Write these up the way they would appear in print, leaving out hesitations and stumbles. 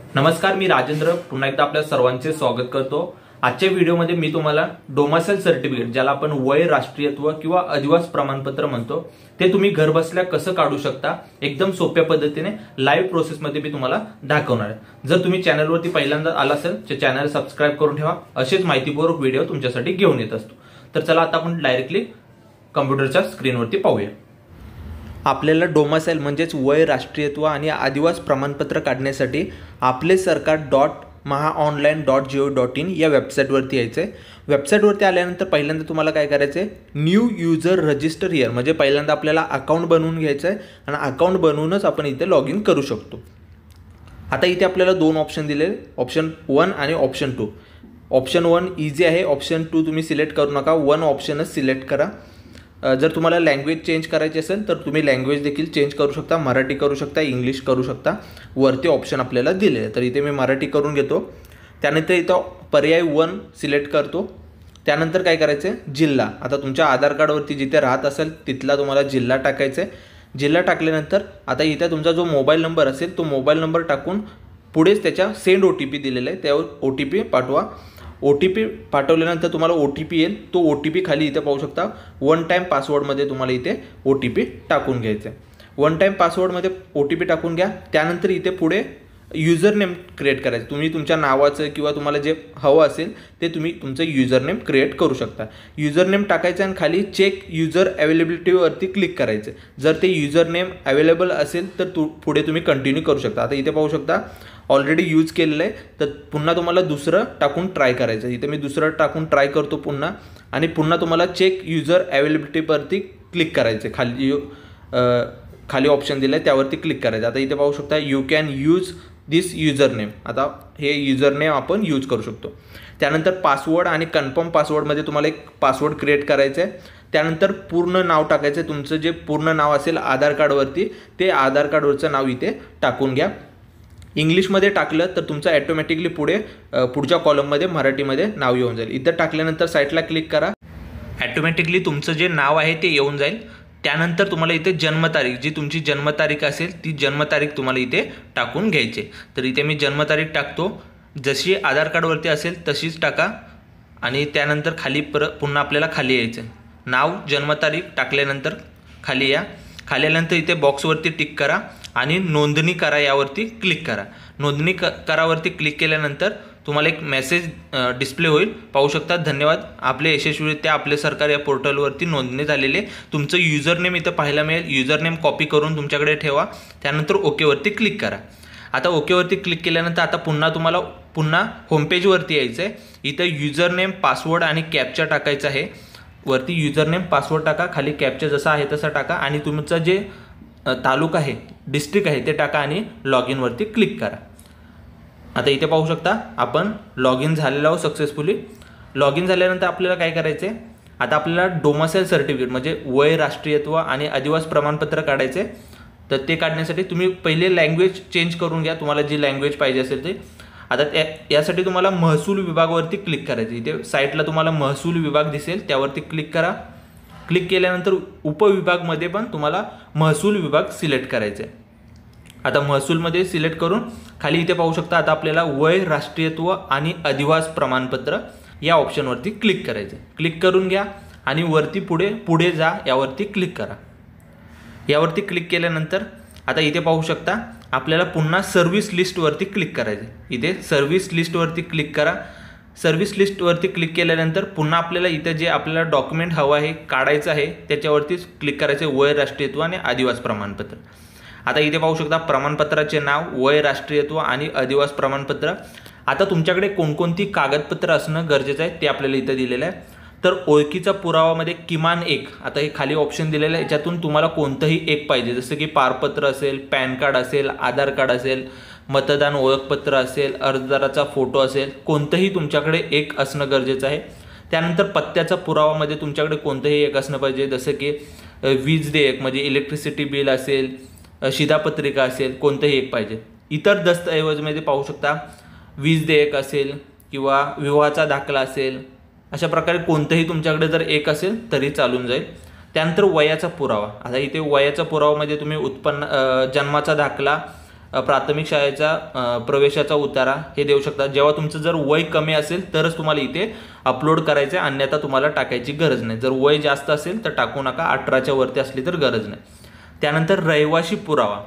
नमस्कार, मी राजेंद्र पुन्हा एकदा आपल्या सर्वांचे स्वागत करतो। आजच्या व्हिडिओमध्ये मी तुम्हाला डोमासाइल सर्टिफिकेट, ज्याला आपण वय, राष्ट्रीयत्व किंवा अधिवास प्रमाणपत्र म्हणतो, ते तुम्ही घर बसल्या कसं काढू शकता एकदम सोप्या पद्धतीने लाईव्ह प्रोसेसमध्ये मी तुम्हाला दाखवणार आहे। जर तुम्ही चॅनलवरती पहिल्यांदा आला असेल तर चॅनल सबस्क्राइब करून ठेवा, असेच माहितीपूर्वक व्हिडिओ तुमच्यासाठी घेऊन येत असतो। तर चला आता आपण डायरेक्टली कॉम्प्युटरच्या स्क्रीनवरती पाहूया। आपल्याला डोमासाइल म्हणजेच वय, राष्ट्रीयत्व आणि अधिवास प्रमाणपत्र काढण्यासाठी आपले सरकार .mahaonline.go.in या वेबसाईटवरती यायचं आहे। वेबसाईटवरती आल्यानंतर पहिल्यांदा तुम्हाला काय करायचं आहे, न्यू युजर रजिस्टर हिअर, म्हणजे पहिल्यांदा आपल्याला अकाउंट बनवून घ्यायचं आहे आणि अकाउंट बनवूनच आपण इथे लॉग इन करू शकतो। आता इथे आपल्याला दोन ऑप्शन दिले, ऑप्शन 1 आणि ऑप्शन 2। ऑप्शन 1 इझी आहे, ऑप्शन 2 तुम्ही सिलेक्ट करू नका, 1 ऑप्शनच सिलेक्ट करा। जर तुम्हाला लँग्वेज चेंज करायची असेल तर तुम्ही लँग्वेज देखील चेंज करू शकता, मराठी करू शकता, इंग्लिश करू शकता, वरती ऑप्शन आपल्याला दिले आहे। तर इथे मी मराठी करून घेतो, त्यानंतर इथं पर्याय 1 सिलेक्ट करतो। त्यानंतर काय करायचं आहे, जिल्हा, आता तुमच्या आधार कार्डवरती जिथे राहत असेल तिथला तुम्हाला जिल्हा टाकायचा आहे। जिल्हा टाकल्यानंतर आता इथे तुमचा जो मोबाईल नंबर असेल तो मोबाईल नंबर टाकून पुढेच त्याच्या सेंड OTP दिलेला आहे, त्यावर OTP पाठवा। OTP पाठवल्यानंतर तुम्हाला OTP येईल, तो OTP खाली इथे पाहू शकता, 1 टाइम पासवर्डमध्ये तुम्हाला इथे OTP टाकून घ्यायचं आहे। 1 टाइम पासवर्डमध्ये OTP टाकून घ्या। त्यानंतर इथे पुढे युजर नेम क्रिएट करायचं, तुम्ही तुमच्या नावाचं किंवा तुम्हाला जे हवं असेल ते तुम्ही तुमचं युजर नेम क्रिएट करू शकता। युजर नेम टाकायचं आणि खाली चेक युजर अवेलेबिलिटीवरती क्लिक करायचं। जर ते युजर नेम अवेलेबल असेल तर पुढे तुम्ही कंटिन्यू करू शकता। आता इथे पाहू शकता ऑलरेडी यूज केलेलं आहे, तर पुन्हा तुम्हाला दुसरं टाकून ट्राय करायचं। इथे मी दुसरं टाकून ट्राय करतो पुन्हा, आणि पुन्हा तुम्हाला चेक युजर अवेलेबिलिटीवरती क्लिक करायचं, खाली ऑप्शन दिलं आहे त्यावरती क्लिक करायचं। आता इथे पाहू शकता you can use this user name, आता हे युजर नेम आपण यूज करू शकतो। त्यानंतर पासवर्ड आणि कन्फर्म पासवर्डमध्ये तुम्हाला एक पासवर्ड क्रिएट करायचं आहे। त्यानंतर पूर्ण नाव टाकायचं, तुमचं जे पूर्ण नाव असेल आधार कार्डवरती ते आधार कार्डवरचं नाव इथे टाकून घ्या। इंग्लिशमध्ये टाकलं तर तुमचं ॲटोमॅटिकली पुढच्या कॉलममध्ये मराठीमध्ये नाव येऊन जाईल। इथं टाकल्यानंतर साईटला क्लिक करा, ॲटोमॅटिकली तुमचं जे नाव आहे ते येऊन जाईल। त्यानंतर तुम्हाला इथे जन्मतारीख, जी तुमची जन्मतारीख असेल ती जन्मतारीख तुम्हाला इथे टाकून घ्यायची। तर इथे मी जन्मतारीख टाकतो, जशी आधार कार्डवरती असेल तशीच टाका, आणि त्यानंतर खाली पुन्हा आपल्याला खाली यायचं, नाव जन्मतारीख टाकल्यानंतर खाली या। खाली आल्यानंतर इथे बॉक्सवरती टिक करा आणि नोंदणी करा यावरती क्लिक करा। नोंदणी करावरती क्लिक केल्यानंतर तुम्हाला एक मेसेज डिस्प्ले होईल, पाहू शकता, धन्यवाद, आपले यशस्वीरित्या आपले सरकार या पोर्टलवरती नोंदणी झालेले। तुमचं युजर नेम इथं पाहायला मिळेल, युजर नेम कॉपी करून तुमच्याकडे ठेवा। त्यानंतर ओकेवरती क्लिक करा। आता ओकेवरती क्लिक केल्यानंतर आता तुम्हाला पुन्हा होमपेजवरती यायचं आहे। इथं युजर नेम, पासवर्ड आणि कॅप्चा टाकायचं आहे। वरती युजर नेम, पासवर्ड टाका, खाली कॅप्चा जसा आहे तसा टाका, आणि तुमचं जे तालुका आहे, डिस्ट्रिक्ट आहे ते टाका, आणि लॉग इनवरती क्लिक करा। आता इथे पाहू शकता आपण लॉग इन झालेलो आहोत सक्सेसफुली। लॉग इन झाल्यानंतर आपल्याला काय करायचं आहे, आता आपल्याला डोमासाइल सर्टिफिकेट म्हणजे वय, राष्ट्रीयत्व आणि अधिवास प्रमाणपत्र काढायचे। तर ते काढण्यासाठी तुम्ही पहिले लँग्वेज चेंज करून घ्या, तुम्हाला जी लँग्वेज पाहिजे असेल ते। आता यासाठी तुम्हाला महसूल विभागावरती क्लिक करायचं, इथे साईटला तुम्हाला महसूल विभाग दिसेल त्यावरती क्लिक करा। क्लिक केल्यानंतर उपविभागमध्ये पण तुम्हाला महसूल विभाग सिलेक्ट करायचे आहे। आता महसूलमध्ये सिलेक्ट करून खाली इथे पाहू शकता आता आपल्याला वय, राष्ट्रीयत्व आणि अधिवास प्रमाणपत्र या ऑप्शनवरती क्लिक करायचे। क्लिक करून घ्या आणि वरती पुढे जा यावरती क्लिक करा। यावरती क्लिक केल्यानंतर आता इथे पाहू शकता आपल्याला पुन्हा सर्व्हिस लिस्टवरती क्लिक करायचे। इथे सर्व्हिस लिस्टवरती क्लिक करा। सर्व्हिस लिस्टवरती क्लिक केल्यानंतर पुन्हा आपल्याला इथे जे आपल्याला डॉक्युमेंट हवं आहे, काढायचं आहे, त्याच्यावरतीच क्लिक करायचे, वय, राष्ट्रीयत्व आणि अधिवास प्रमाणपत्र। आता इथे पाहू शकता प्रमाणपत्राचे नाव, वय, राष्ट्रीयत्व आणि अधिवास प्रमाणपत्र। आता तुमच्याकडे कोणकोणती कागदपत्र असणं गरजेचं आहे ते आपल्याला इथं दिलेलं आहे। तर ओळखीचा पुरावामध्ये किमान एक, आता हे खाली ऑप्शन दिलेलं आहे, याच्यातून तुम्हाला कोणतंही एक पाहिजे, जसं की पारपत्र असेल, पॅन कार्ड असेल, आधार कार्ड असेल, मतदान ओळखपत्र असेल, अर्जदाराचा फोटो असेल, कोणतंही तुमच्याकडे एक असणं गरजेचं आहे। त्यानंतर पत्त्याचा पुरावामध्ये तुमच्याकडे कोणतंही एक असणं पाहिजे, जसं की वीज देयक म्हणजे इलेक्ट्रिसिटी बिल असेल, शिधापत्रिका असेल, कोणतंही एक पाहिजे। इतर दस्तऐवजमध्ये पाहू शकता वीज देयक असेल किंवा विवाहाचा दाखला असेल, अशा प्रकारे कोणतंही तुमच्याकडे जर एक असेल तरी चालून जाईल। त्यानंतर वयाचा पुरावा, आता इथे वयाचा पुरावामध्ये तुम्ही उत्पन्न, जन्माचा दाखला, प्राथमिक शाळेचा प्रवेशाचा उतारा हे देऊ शकता. जेव्हा तुमचं जर वय कमी असेल तरच तुम्हाला इथे अपलोड करायचं आहे, अन्यथा तुम्हाला टाकायची गरज नाही. जर वय जास्त असेल तर टाकू नका, 18च्या वरती असली तर गरज नाही. त्यानंतर रहिवाशी पुरावा.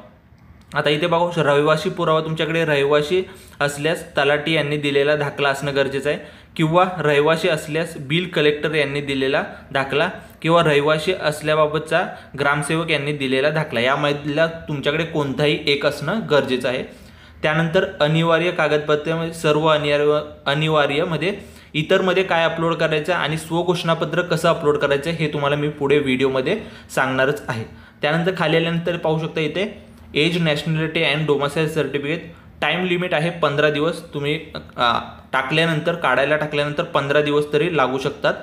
आता इथे बघा, रहिवाशी पुरावा तुमच्याकडे रहिवाशी असल्यास तलाठी यांनी दिलेला दाखला असणं गरजेचं आहे, किंवा रहिवाशी असल्यास बिल कलेक्टर यांनी दिलेला दाखला, किंवा रहिवाशी असल्याबाबतचा ग्रामसेवक यांनी दिलेला दाखला. यामधला तुमच्याकडे कोणताही एक असणं गरजेचं आहे. त्यानंतर अनिवार्य कागदपत्रे, सर्व अनिवार्यमध्ये इतरमध्ये काय अपलोड करायचं आणि स्वघोषणापत्र कसं अपलोड करायचं हे तुम्हाला मी पुढे व्हिडिओमध्ये सांगणारच आहे. त्यानंतर खाली आल्यानंतर पाहू शकता इथे age, nationality and domicile certificate. Time limit आहे 15 दिवस. तुम्ही टाकल्यानंतर, काढायला टाकल्यानंतर 15 दिवस तरी लागू शकतात.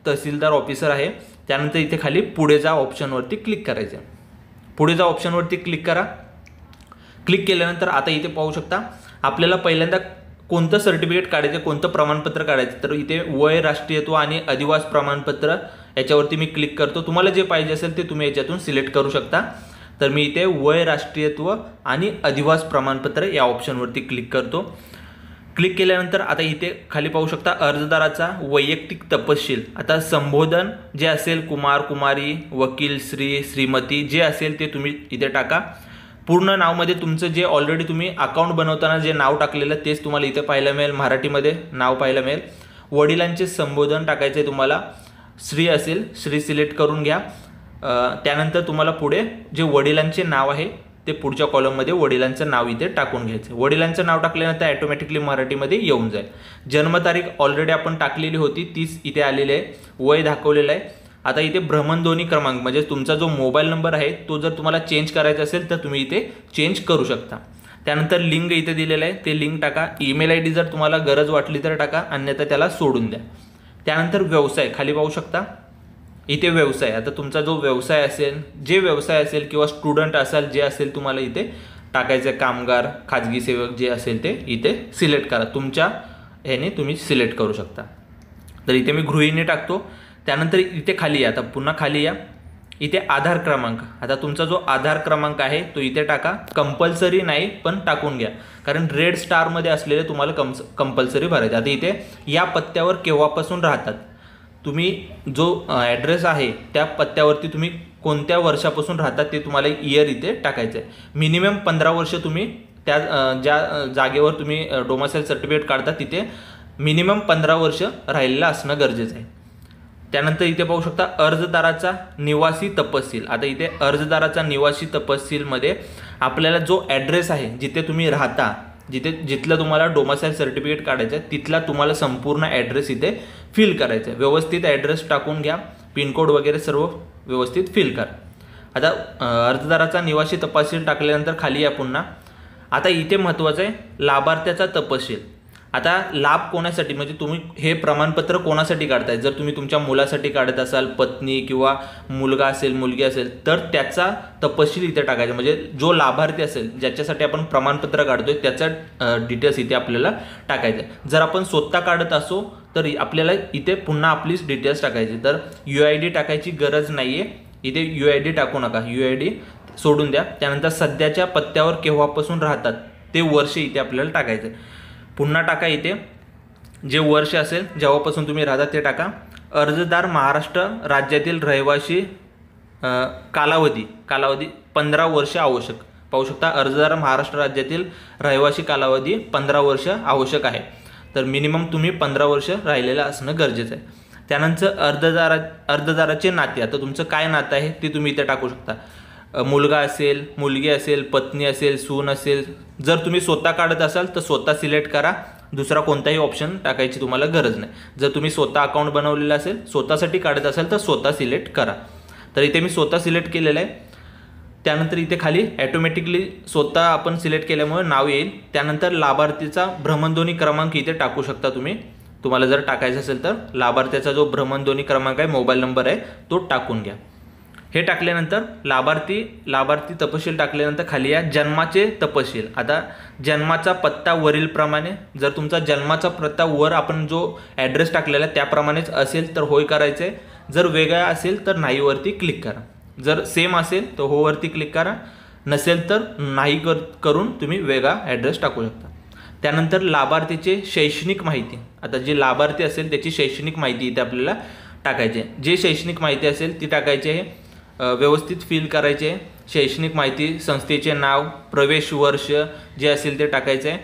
तहसीलदार ऑफिसर आहे. त्यानंतर इथे खाली पुढे जा ऑप्शनवरती क्लिक करायचं. पुढे जा ऑप्शनवरती क्लिक करा. क्लिक केल्यानंतर आता इथे पाहू शकता आपल्याला पहिल्यांदा कोणतं सर्टिफिकेट काढायचं, कोणतं प्रमाणपत्र काढायचं. तर इथे वय, राष्ट्रीयत्व आणि अधिवास प्रमाणपत्र याच्यावरती मी क्लिक करतो. तुम्हाला जे पाहिजे असेल ते तुम्ही याच्यातून सिलेक्ट करू शकता. तर मी इथे वय, राष्ट्रीयत्व आणि अधिवास प्रमाणपत्र या ऑप्शनवरती क्लिक करतो. क्लिक केल्यानंतर आता इथे खाली पाहू शकता अर्जदाराचा वैयक्तिक तपशील. आता संबोधन जे असेल कुमार, कुमारी, वकील, श्री, श्रीमती जे असेल ते तुम्ही इथे टाका. पूर्ण नावमध्ये तुमचं जे ऑलरेडी तुम्ही अकाउंट बनवताना जे नाव टाकलेलं तेच तुम्हाला इथे पाहायला मिळेल, मराठीमध्ये नाव पाहायला मिळेल. वडिलांचे संबोधन टाकायचे तुम्हाला. श्री असेल, श्री सिलेक्ट करून घ्या. त्यानंतर तुम्हाला पुढे जे वडिलांचे नाव आहे ते पुढच्या कॉलममध्ये वडिलांचं नाव इथे टाकून घ्यायचं. वडिलांचं नाव टाकल्यानंतर ॲटोमॅटिकली मराठीमध्ये येऊन जाईल. जन्मतारीख ऑलरेडी आपण टाकलेली होती तीच इथे आलेली आहे. वय दाखवलेलं आहे. आता इथे भ्रमणध्वनी क्रमांक म्हणजे तुमचा जो मोबाईल नंबर आहे तो जर तुम्हाला चेंज करायचा असेल तर तुम्ही इथे चेंज करू शकता. त्यानंतर लिंग इथे दिलेलं आहे, ते लिंक टाका. ईमेल ID जर तुम्हाला गरज वाटली तर टाका, अन्यथा त्याला सोडून द्या. त्यानंतर व्यवसाय खाली पाहू शकता इथे व्यवसाय. आता तुमचा जो व्यवसाय असेल, जे व्यवसाय असेल किंवा स्टुडंट असाल जे असेल तुम्हाला इथे टाकायचं. कामगार, खाजगी सेवक जे असेल ते इथे सिलेक्ट करा. तुमच्या ह्याने तुम्ही सिलेक्ट करू शकता. तर इथे मी गृहिणी टाकतो. त्यानंतर इथे खाली या, आता पुन्हा खाली या. इथे आधार क्रमांक. आता तुमचा जो आधार क्रमांक आहे तो इथे टाका. कंपल्सरी नाही पण टाकून घ्या, कारण रेड स्टारमध्ये असलेले तुम्हाला कंपल्सरी भरायचे. आता इथे या पत्त्यावर केव्हापासून राहतात, तुम्ही जो ॲड्रेस आहे त्या पत्त्यावरती तुम्ही कोणत्या वर्षापासून राहतात ते तुम्हाला इयर इथे टाकायचं आहे. मिनिमम 15 वर्ष तुम्ही त्या ज्या जागेवर तुम्ही डोमिसाईल सर्टिफिकेट काढता तिथे मिनिमम 15 वर्ष राहिलेलं असणं गरजेचं आहे. त्यानंतर इथे पाहू शकता अर्जदाराचा निवासी तपशील. आता इथे अर्जदाराचा निवासी तपशीलमध्ये आपल्याला जो ॲड्रेस आहे जिथे तुम्ही राहता, जिथलं तुम्हाला डोमिसाईल सर्टिफिकेट काढायचं आहे तिथला तुम्हाला संपूर्ण ॲड्रेस इथे फिल करायचं आहे. व्यवस्थित ॲड्रेस टाकून घ्या. पिनकोड वगैरे सर्व व्यवस्थित फिल करा. आता अर्जदाराचा निवासी तपशील टाकल्यानंतर खाली या पुन्हा. आता इथे महत्त्वाचं आहे लाभार्थ्याचा तपशील. आता लाभ कोणासाठी, म्हणजे तुम्ही हे प्रमाणपत्र कोणासाठी काढताय. जर तुम्ही तुमच्या मुलासाठी काढत असाल, पत्नी किंवा मुलगा असेल, मुलगी असेल, तर त्याचा तपशील इथे टाकायचा. म्हणजे जो लाभार्थी असेल ज्याच्यासाठी आपण प्रमाणपत्र काढतोय त्याचा डिटेल्स इथे आपल्याला टाकायचं. जर आपण स्वतः काढत असो तर आपल्याला इथे पुन्हा आपलीच डिटेल्स टाकायची. तर UID टाकायची गरज नाही आहे. इथे UID टाकू नका, UID सोडून द्या. त्यानंतर सध्याच्या पत्त्यावर केव्हापासून राहतात ते वर्ष इथे आपल्याला टाकायचं. पुन्हा टाका. इथे जे वर्ष असेल जेव्हापासून तुम्ही राहता ते टाका. अर्जदार महाराष्ट्र राज्यातील रहिवासी. कालावधी 15 वर्ष आवश्यक. पाहू शकता अर्जदार महाराष्ट्र राज्यातील रहिवासी कालावधी 15 वर्ष आवश्यक आहे. तर मिनिमम तुम्ही 15 वर्ष राहिलेलं असणं गरजेचं आहे. त्यानंतर अर्जदाराचे नाते. आता तुमचं काय नातं आहे ते तुम्ही इथे टाकू शकता. मुलगा असेल, मुलगी असेल, पत्नी असेल, सून असेल. जर तुम्ही स्वतः काढत असाल तर स्वतः सिलेक्ट करा. दुसरा कोणताही ऑप्शन टाकायची तुम्हाला गरज नाही. जर तुम्ही स्वतः अकाउंट बनवलेलं असेल, स्वतःसाठी काढत असाल तर स्वतः सिलेक्ट करा. तर इथे मी स्वतः सिलेक्ट केलेलं आहे. त्यानंतर इथे खाली ॲटोमॅटिकली स्वतः आपण सिलेक्ट केल्यामुळे नाव येईल. त्यानंतर लाभार्थीचा भ्रमणध्वनी क्रमांक इथे टाकू शकता तुम्ही. तुम्हाला जर टाकायचं असेल तर लाभार्थ्याचा जो भ्रमणध्वनी क्रमांक आहे, मोबाईल नंबर आहे, तो टाकून घ्या. हे टाकल्यानंतर लाभार्थी तपशील टाकल्यानंतर खाली या जन्माचे तपशील. आता जन्माचा पत्ता वरीलप्रमाणे. जर तुमचा जन्माचा पत्ता वर आपण जो ॲड्रेस टाकलेला आहे त्याप्रमाणेच असेल तर होय करायचं आहे. जर वेगळा असेल तर नाहीवरती क्लिक करा. जर सेम असेल तर होवरती क्लिक करा, नसेल तर नाही करून तुम्ही वेगळा ॲड्रेस टाकू शकता। त्यानंतर लाभार्थीचे शैक्षणिक माहिती, आता जे लाभार्थी असेल त्याची शैक्षणिक माहिती इथे आपल्याला टाकायची आहे। जे शैक्षणिक माहिती असेल ती टाकायची आहे, व्यवस्थित फिल करायचे आहे। शैक्षणिक माहिती, संस्थेचे नाव, प्रवेश वर्ष जे असेल ते टाकायचे आहे,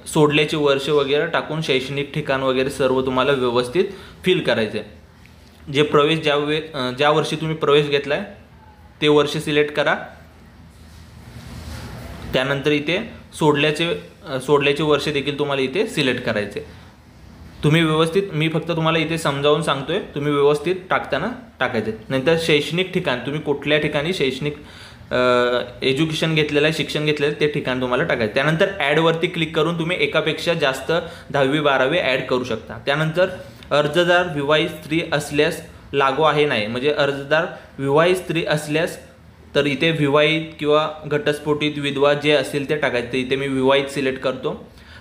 सोडल्याचे वर्ष वगैरे टाकून शैक्षणिक ठिकाण वगैरे सर्व तुम्हाला व्यवस्थित फिल करायचे आहे। जे प्रवेश ज्या वर्षी तुम्ही प्रवेश घेतला आहे ते वर्ष सिलेक्ट करा। त्यानंतर इथे सोडल्याचे वर्ष देखील तुम्हाला इथे सिलेक्ट करायचे। तुम्ही व्यवस्थित, मी फक्त तुम्हाला इथे समजावून सांगतोय, तुम्ही व्यवस्थित टाकताना टाकायचे। नंतर शैक्षणिक ठिकाण, तुम्ही कुठल्या ठिकाणी शैक्षणिक एज्युकेशन घेतलेलं आहे, शिक्षण घेतलेलं आहे ते ठिकाण तुम्हाला टाकायचं। त्यानंतर ॲडवरती क्लिक करून तुम्ही एकापेक्षा जास्त 10वी 12वी ॲड करू शकता। त्यानंतर अर्जदार विवाहित स्त्री असल्यास लागू आहे नाही, म्हणजे अर्जदार विवाहित स्त्री असल्यास तर इथे विवाहित किंवा घटस्फोटित विधवा जे असेल ते टाकायचं। इथे मी विवाहित सिलेक्ट करतो।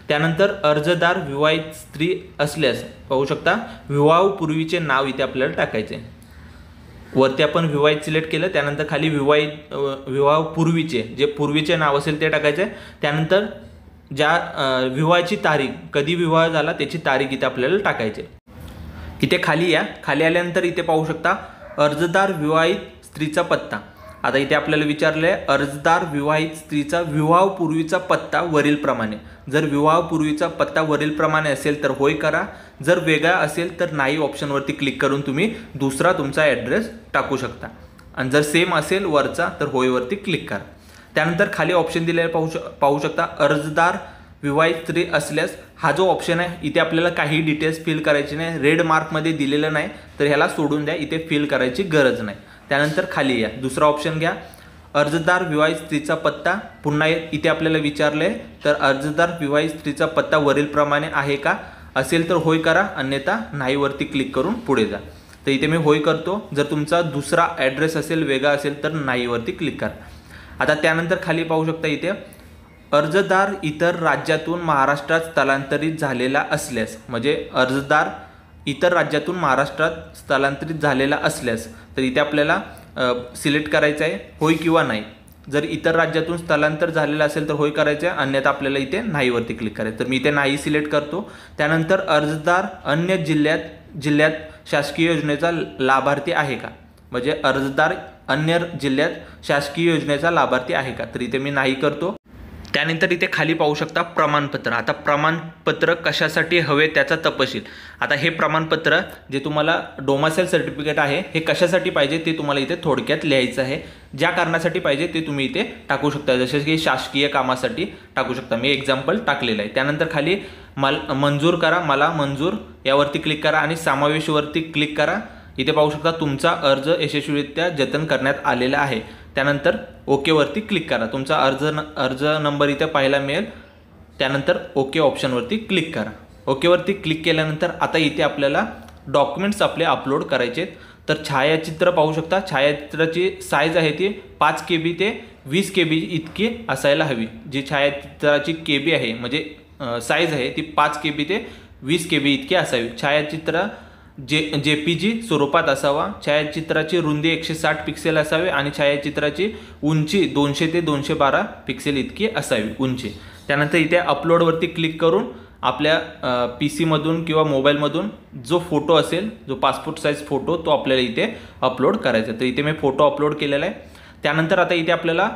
त्यानंतर अर्जदार विवाहित स्त्री असल्यास पाहू शकता विवाहापूर्वीचे नाव इथे आपल्याला टाकायचे। वरती आपण विवाहित सिलेक्ट केलं, त्यानंतर खाली विवाहापूर्वीचे जे पूर्वीचे नाव असेल ते टाकायचे। त्यानंतर ज्या विवाहाची तारीख, कधी विवाह झाला त्याची तारीख इथे आपल्याला टाकायचे। इथे खाली या, खाली आल्यानंतर इथे पाहू शकता अर्जदार विवाहित स्त्रीचा पत्ता। आता इथे आपल्याला विचारलं आहे अर्जदार विवाहित स्त्रीचा विवाहापूर्वीचा पत्ता वरीलप्रमाणे। जर विवाहापूर्वीचा पत्ता वरीलप्रमाणे असेल तर होय करा, जर वेगळा असेल तर नाही ऑप्शनवरती क्लिक करून तुम्ही दुसरा तुमचा ॲड्रेस टाकू शकता, आणि जर सेम असेल वरचा तर होयवरती क्लिक करा। त्यानंतर खाली ऑप्शन दिलेला पाहू शकता अर्जदार विवाहित स्त्री असल्यास, हा जो ऑप्शन आहे इथे आपल्याला काही डिटेल्स फिल करायची नाही, रेड मार्कमध्ये दिलेलं नाही तर ह्याला सोडून द्या, इथे फिल करायची गरज नाही। त्यानंतर खाली या, दुसरा ऑप्शन घ्या अर्जदार विवाहित स्त्रीचा पत्ता। पुन्हा इथे आपल्याला विचारले तर अर्जदार विवाहित स्त्रीचा पत्ता वरीलप्रमाणे आहे का, असेल तर होय करा, अन्यथा नाहीवरती क्लिक करून पुढे जा। तर इथे मी होय करतो, जर तुमचा दुसरा ॲड्रेस असेल, वेगळा असेल तर नाहीवरती क्लिक करा। आता त्यानंतर खाली पाहू शकता इथे अर्जदार इतर राज्यातून महाराष्ट्रात स्थलांतरित झालेला असल्यास, म्हणजे अर्जदार इतर राज्यातून महाराष्ट्रात स्थलांतरित झालेला असल्यास तर इथे आपल्याला सिलेक्ट करायचं आहे होय किंवा नाही। जर इतर राज्यातून स्थलांतर झालेला असेल तर होय करायचं आहे, अन्यथा आपल्याला इथे नाहीवरती क्लिक करायचं। तर मी इथे नाही सिलेक्ट करतो। त्यानंतर अर्जदार अन्य जिल्ह्यात शासकीय योजनेचा लाभार्थी आहे का, म्हणजे अर्जदार अन्य जिल्ह्यात शासकीय योजनेचा लाभार्थी आहे का, तर इथे मी नाही करतो। त्यानंतर इथे खाली पाहू शकता प्रमाणपत्र। आता प्रमाणपत्र कशासाठी हवे त्याचा तपशील। आता हे प्रमाणपत्र जे तुम्हाला डोमासाईल सर्टिफिकेट आहे हे कशासाठी पाहिजे ते तुम्हाला इथे थोडक्यात लिहायचं आहे। ज्या कारणासाठी पाहिजे ते तुम्ही इथे टाकू शकता, जसे की शासकीय कामासाठी टाकू शकता, मी एक्झाम्पल टाकलेलं आहे। त्यानंतर खाली मंजूर करा, मला मंजूर यावरती क्लिक करा आणि समावेशवरती क्लिक करा। इथे पाहू शकता तुमचा अर्ज यशस्वीरित्या जतन करण्यात आलेला आहे। त्यानंतर ओकेवरती क्लिक करा, तुमचा अर्ज नंबर इथे पाहायला मिळेल। त्यानंतर ओके ऑप्शनवरती क्लिक करा। ओकेवरती क्लिक केल्यानंतर आता इथे आपल्याला डॉक्युमेंट्स आपले अपलोड करायचे। तर छायाचित्र पाहू शकता, छायाचित्राची साईज आहे ती 5 KB ते 20 KB इतकी असायला हवी। जी छायाचित्राची KB आहे म्हणजे साईज आहे ती 5 KB ते 20 KB इतकी असावी। छायाचित्र JPG स्वरूपात असावा। छायाचित्राची रुंदी 160 पिक्सेल असावे आणि छायाचित्राची उंची 200 ते 212 पिक्सेल इतकी असावी उंची। त्यानंतर इथे अपलोडवरती क्लिक करून आपल्या PC मधून किंवा मोबाईलमधून जो फोटो असेल, जो पासपोर्ट साईज फोटो, तो आपल्याला इथे अपलोड करायचा। तर इथे मी फोटो अपलोड केलेला आहे। त्यानंतर आता इथे आपल्याला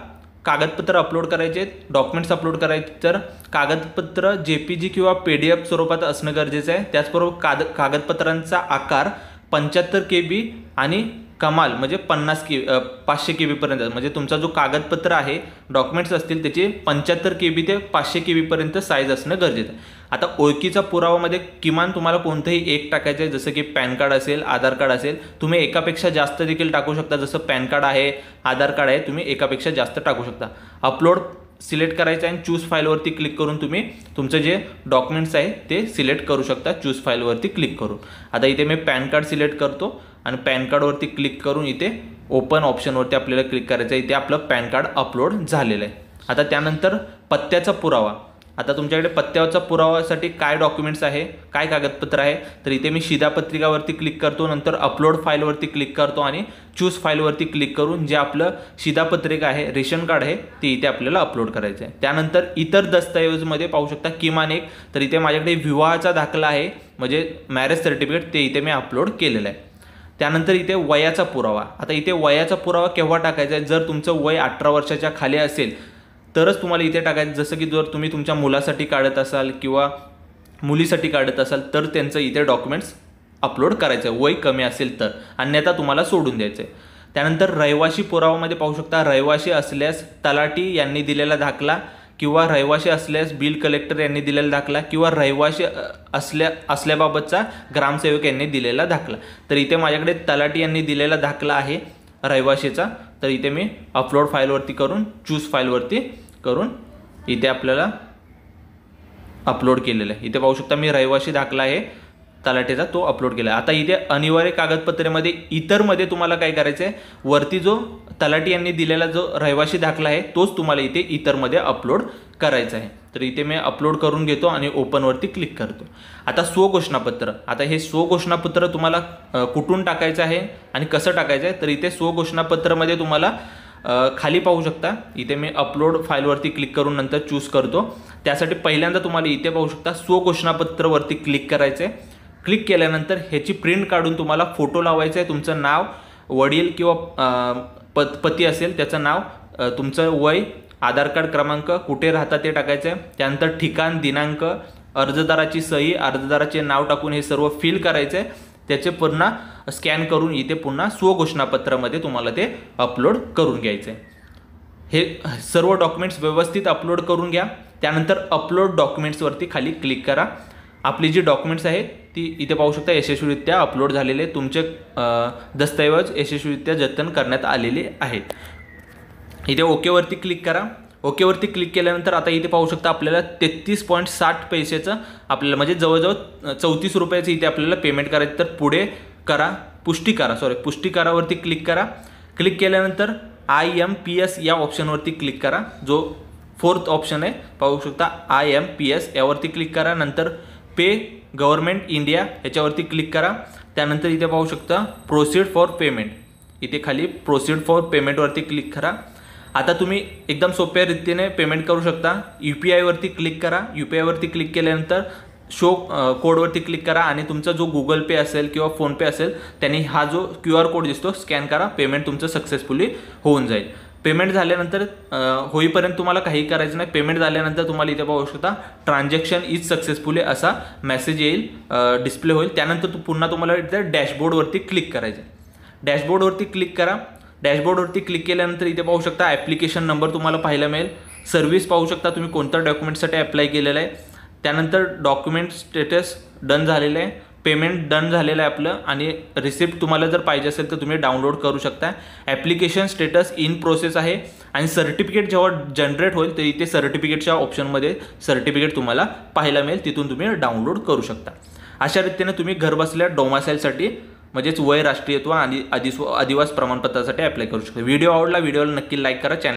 कागदपत्र अपलोड करायचे, डॉक्युमेंट्स अपलोड करायचे। तर कागदपत्र JPG किंवा PDF स्वरूपात असणं गरजेचं आहे। त्याचबरोबर कागदपत्रांचा आकार 75 KB आणि कमाल म्हणजे 500 KB पर्यंत, म्हणजे तुमचा जो कागदपत्र आहे, डॉक्युमेंट्स असतील त्याचे 75 KB ते 500 KB पर्यंत साईज असणं गरजेचं आहे। आता ओळखीचा पुरावामध्ये किमान तुम्हाला कोणतंही एक टाकायचं आहे, जसं की पॅन कार्ड असेल, आधार कार्ड असेल। तुम्ही एकापेक्षा जास्त देखील टाकू शकता, जसं पॅन कार्ड आहे, आधार कार्ड आहे, तुम्ही एकापेक्षा जास्त टाकू शकता। अपलोड सिलेक्ट करायचं आहे आणि चूज फाईलवरती क्लिक करून तुम्ही तुमचं जे डॉक्युमेंट्स आहे ते सिलेक्ट करू शकता चूज फाईलवरती क्लिक करून। आता इथे मी पॅन कार्ड सिलेक्ट करतो आणि पॅन कार्डवरती क्लिक करून इथे ओपन ऑप्शनवरती आपल्याला क्लिक करायचं आहे। इथे आपलं पॅन कार्ड अपलोड झालेलं आहे। आता त्यानंतर पत्त्याचा पुरावा। आता तुमच्याकडे पत्त्यावरचा पुरावासाठी काय डॉक्युमेंट्स आहे, काय कागदपत्र आहे, तर इथे मी शिधापत्रिकावरती क्लिक करतो, नंतर अपलोड फाईलवरती क्लिक करतो आणि चूज फाईलवरती क्लिक करून जे आपलं शिधापत्रिका आहे, रेशन कार्ड आहे, ते इथे आपल्याला अपलोड करायचं आहे। त्यानंतर इतर दस्तऐवजमध्ये पाहू शकता किमान एक, तर इथे माझ्याकडे विवाहाचा दाखला आहे म्हणजे मॅरेज सर्टिफिकेट, ते इथे मी अपलोड केलेलं आहे। त्यानंतर इथे वयाचा पुरावा, आता इथे वयाचा पुरावा केव्हा टाकायचा आहे, जर तुमचं वय 18 वर्षाच्या खाली असेल तरच तुम्हाला इथे टाकायचं। जसं की जर तुम्ही तुमच्या मुलासाठी काढत असाल किंवा मुलीसाठी काढत असाल तर त्यांचं इथे डॉक्युमेंट्स अपलोड करायचं आहे, वय कमी असेल तर, अन्यथा तुम्हाला सोडून द्यायचं आहे। त्यानंतर रहिवासी पुरावामध्ये पाहू शकता रहिवासी असल्यास तलाठी यांनी दिलेला दाखला किंवा रहिवासी असल्यास बिल कलेक्टर यांनी दिलेला दाखला किंवा रहिवासी असल्याबाबतचा ग्रामसेवक यांनी दिलेला दाखला। तर इथे माझ्याकडे तलाठी यांनी दिलेला दाखला आहे रहिवासीचा, तर इथे मी अपलोड फाईलवरती करून चूज फाईलवरती करून इथे आपल्याला अपलोड केलेलं आहे। इथे पाहू शकता मी रहिवासी दाखला आहे तलाठीचा तो अपलोड केला आहे। आता इथे अनिवार्य कागदपत्रेमध्ये इतरमध्ये तुम्हाला काय करायचं आहे, वरती जो तलाठी यांनी दिलेला जो रहिवासी दाखला आहे तोच तुम्हाला इथे इतरमध्ये अपलोड करायचा आहे। तर इथे मी अपलोड करून घेतो आणि ओपनवरती क्लिक करतो। आता स्वघोषणापत्र, आता हे स्वघोषणापत्र तुम्हाला कुठून टाकायचं आहे आणि कसं टाकायचं आहे, तर इथे स्वघोषणापत्रामध्ये तुम्हाला खाली पाहू शकता इथे मी अपलोड फाईलवरती क्लिक करून नंतर चूज करतो। त्यासाठी पहिल्यांदा तुम्हाला इथे पाहू शकता स्वघोषणापत्रवरती क्लिक करायचं आहे। क्लिक केल्यानंतर ह्याची प्रिंट काढून तुम्हाला फोटो लावायचा आहे, तुमचं नाव, वडील किंवा पती असेल त्याचं नाव, तुमचं वय, आधार कार्ड क्रमांक, कुठे राहता ते टाकायचं आहे, त्यानंतर ठिकाण, दिनांक, अर्जदाराची सही, अर्जदाराचे नाव टाकून हे सर्व फिल करायचं आहे। त्याचे पुन्हा स्कॅन करून इथे पुन्हा स्वघोषणापत्रामध्ये तुम्हाला ते अपलोड करून घ्यायचं आहे। हे सर्व डॉक्युमेंट्स व्यवस्थित अपलोड करून घ्या। त्यानंतर अपलोड डॉक्युमेंट्सवरती खाली क्लिक करा। आपली जी डॉक्युमेंट्स आहेत ती इथे पाहू शकता यशस्वीरित्या अपलोड झालेले, तुमचे दस्तऐवज यशस्वीरित्या जतन करण्यात आलेले आहेत। इथे ओकेवरती क्लिक करा। ओकेवरती क्लिक केल्यानंतर आता इथे पाहू शकता आपल्याला 33.60 पैशाचं आपल्याला म्हणजे जवळजवळ 34 रुपयाचं इथे आपल्याला पेमेंट करायचं। तर पुढे करा, पुष्टी करावरती क्लिक करा। क्लिक केल्यानंतर IMPS या ऑप्शनवरती क्लिक करा, जो 4th ऑप्शन आहे पाहू शकता IMPS यावरती क्लिक करा। नंतर पे गव्हर्नमेंट इंडिया याच्यावरती क्लिक करा। त्यानंतर इथे पाहू शकता प्रोसीड फॉर पेमेंट, इथे खाली प्रोसीड फॉर पेमेंटवरती क्लिक करा। आता तुम्ही एकदम सोप्या रीतीने पेमेंट करू शकता। UPI वरती क्लिक करा। UPI वरती क्लिक केल्यानंतर शो कोडवरती क्लिक करा आणि तुमचा जो गुगल पे असेल किंवा फोनपे असेल त्यांनी हा जो QR कोड दिसतो स्कॅन करा, पेमेंट तुमचं सक्सेसफुली होऊन जाईल। पेमेंट झाल्यानंतर होईपर्यंत तुम्हाला काही करायचं नाही। पेमेंट झाल्यानंतर तुम्हाला इथे पाहू शकता ट्रान्झॅक्शन इज सक्सेसफुली असा मेसेज येईल, डिस्प्ले होईल। त्यानंतर पुन्हा तुम्हाला इथे डॅशबोर्डवरती क्लिक करायचं आहे। डॅशबोर्डवरती क्लिक करा। डॅशबोर्डवरती क्लिक केल्यानंतर इथे पाहू शकता ॲप्लिकेशन नंबर तुम्हाला पाहायला मिळेल, सर्व्हिस पाहू शकता तुम्ही कोणत्या डॉक्युमेंटसाठी अप्लाय केलेलं आहे, त्यानंतर डॉक्युमेंट स्टेटस डन झालेलं आहे, पेमेंट डन झालेलं आहे आपलं आणि रिसिप्ट तुम्हाला जर पाहिजे असेल तर तुम्ही डाउनलोड करू शकता। ॲप्लिकेशन स्टेटस इन प्रोसेस आहे आणि सर्टिफिकेट जेव्हा जनरेट होईल तर इथे सर्टिफिकेटच्या ऑप्शनमध्ये सर्टिफिकेट तुम्हाला पाहायला मिळेल, तिथून तुम्ही डाउनलोड करू शकता। अशा रीतीने तुम्ही घरबसल्या डोमासाईलसाठी म्हणजेच वय, राष्ट्रीयत्व आणि आदिवास प्रमाणपत्रासाठी अप्लाय करू शकता। व्हिडिओ आवडला, व्हिडिओला नक्की लाईक करा, चॅनल